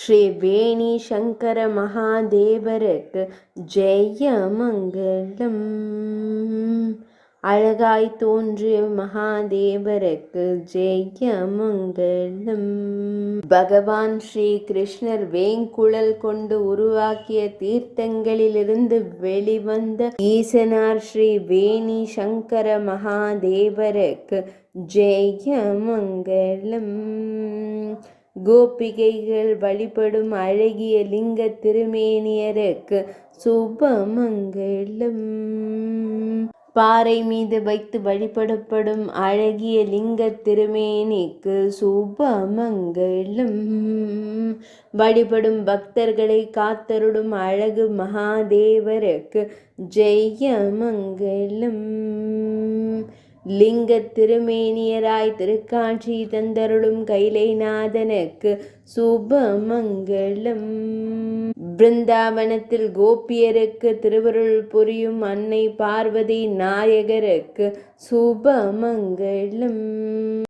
ஸ்ரீ வேணி சங்கர மகாதேவருக்கு ஜெய மங்களம். அழகாய் தோன்றிய மகாதேவருக்கு ஜெய மங்களம். பகவான் ஸ்ரீ கிருஷ்ணர் வேங்குழல் கொண்டு உருவாக்கிய தீர்த்தங்களிலிருந்து வெளிவந்த ஈசனார் ஸ்ரீ வேணி சங்கர மகாதேவருக்கு ஜெய மங்களம். கோபிகைகள் வழிபடும் அழகிய லிங்க திருமேனியருக்கு சுபமங்கலம். பாறை மீது வைத்து வழிபடப்படும் அழகிய லிங்க திருமேனிக்கு சுபமங்கலம். வழிபடும் பக்தர்களை காத்தருடும் அழகு மகாதேவருக்கு ஜெய மங்களம். லிங்க திருமேனியராய் திருக்காட்சி தந்தருளும் கைலைநாதனுக்கு சுபமங்கலம். பிருந்தாவனத்தில் கோபியருக்கு திருவருள் புரியும் அன்னை பார்வதி நாயகருக்கு சுபமங்கலம்.